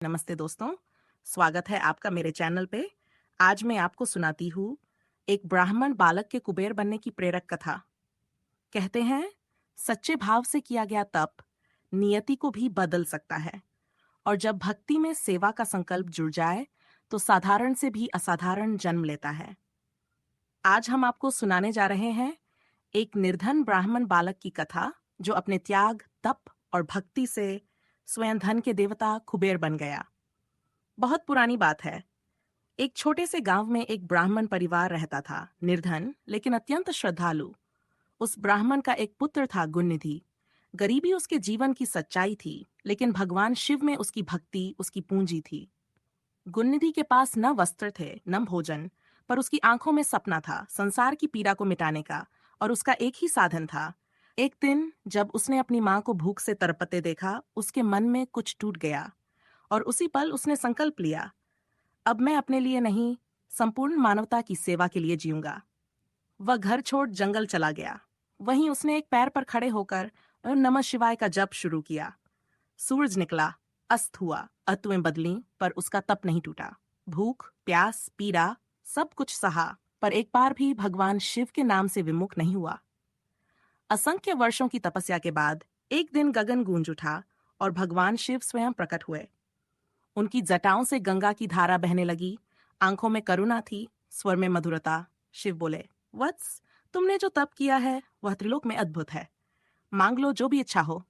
नमस्ते दोस्तों, स्वागत है आपका मेरे चैनल पे। आज मैं आपको सुनाती हूँ एक ब्राह्मण बालक के कुबेर बनने की प्रेरक कथा। कहते हैं, सच्चे भाव से किया गया तप नियति को भी बदल सकता है, और जब भक्ति में सेवा का संकल्प जुड़ जाए तो साधारण से भी असाधारण जन्म लेता है। आज हम आपको सुनाने जा रहे हैं एक निर्धन ब्राह्मण बालक की कथा, जो अपने त्याग, तप और भक्ति से स्वयं धन के देवता कुबेर बन गया। बहुत पुरानी बात है। एक छोटे से गांव में एक ब्राह्मण परिवार रहता था, निर्धन लेकिन अत्यंत श्रद्धालु। उस ब्राह्मण का एक पुत्र था, गुणनिधि। गरीबी उसके जीवन की सच्चाई थी, लेकिन भगवान शिव में उसकी भक्ति उसकी पूंजी थी। गुणनिधि के पास न वस्त्र थे न भोजन, पर उसकी आंखों में सपना था, संसार की पीड़ा को मिटाने का, और उसका एक ही साधन था। एक दिन जब उसने अपनी मां को भूख से तड़पते देखा, उसके मन में कुछ टूट गया, और उसी पल उसने संकल्प लिया, अब मैं अपने लिए नहीं, संपूर्ण मानवता की सेवा के लिए जीऊंगा। वह घर छोड़ जंगल चला गया। वहीं उसने एक पैर पर खड़े होकर नमः शिवाय का जप शुरू किया। सूरज निकला, अस्त हुआ, ऋतुएं बदलीं, पर उसका तप नहीं टूटा। भूख, प्यास, पीड़ा सब कुछ सहा, पर एक बार भी भगवान शिव के नाम से विमुख नहीं हुआ। असंख्य वर्षों की तपस्या के बाद एक दिन गगन गूंज उठा और भगवान शिव स्वयं प्रकट हुए। उनकी जटाओं से गंगा की धारा बहने लगी। आंखों में करुणा थी, स्वर में मधुरता। शिव बोले, वत्स, तुमने जो तप किया है वह त्रिलोक में अद्भुत है। मांग लो जो भी इच्छा हो।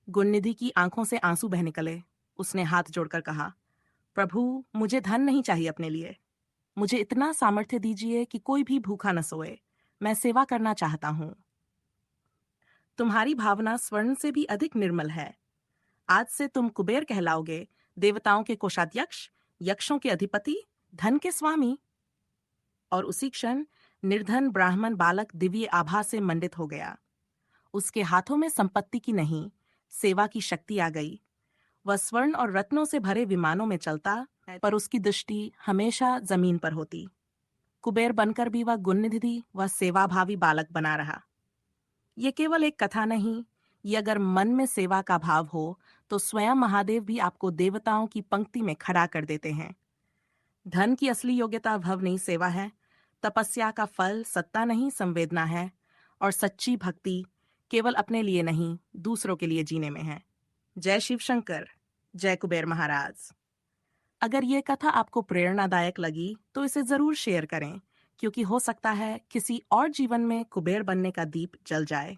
गुणनिधि की आंखों से आंसू बह निकले। उसने हाथ जोड़कर कहा, प्रभु, मुझे धन नहीं चाहिए अपने लिए। मुझे इतना सामर्थ्य दीजिए कि कोई भी भूखा न सोए। मैं सेवा करना चाहता हूँ। तुम्हारी भावना स्वर्ण से भी अधिक निर्मल है। आज से तुम कुबेर कहलाओगे, देवताओं के कोषाध्यक्ष, यक्षों के अधिपति, धन के स्वामी। और उसी क्षण निर्धन ब्राह्मण बालक दिव्य आभा से मंडित हो गया। उसके हाथों में संपत्ति की नहीं, सेवा की शक्ति आ गई। वह स्वर्ण और रत्नों से भरे विमानों में चलता, पर उसकी दृष्टि हमेशा जमीन पर होती। कुबेर बनकर भी वह गुणनिधि, वह सेवाभावी बालक बना रहा। ये केवल एक कथा नहीं, ये अगर मन में सेवा का भाव हो तो स्वयं महादेव भी आपको देवताओं की पंक्ति में खड़ा कर देते हैं। धन की असली योग्यता भव नहीं, सेवा है। तपस्या का फल सत्ता नहीं, संवेदना है। और सच्ची भक्ति केवल अपने लिए नहीं, दूसरों के लिए जीने में है। जय शिव शंकर, जय कुबेर महाराज। अगर ये कथा आपको प्रेरणादायक लगी तो इसे जरूर शेयर करें, क्योंकि हो सकता है किसी और जीवन में कुबेर बनने का दीप जल जाए।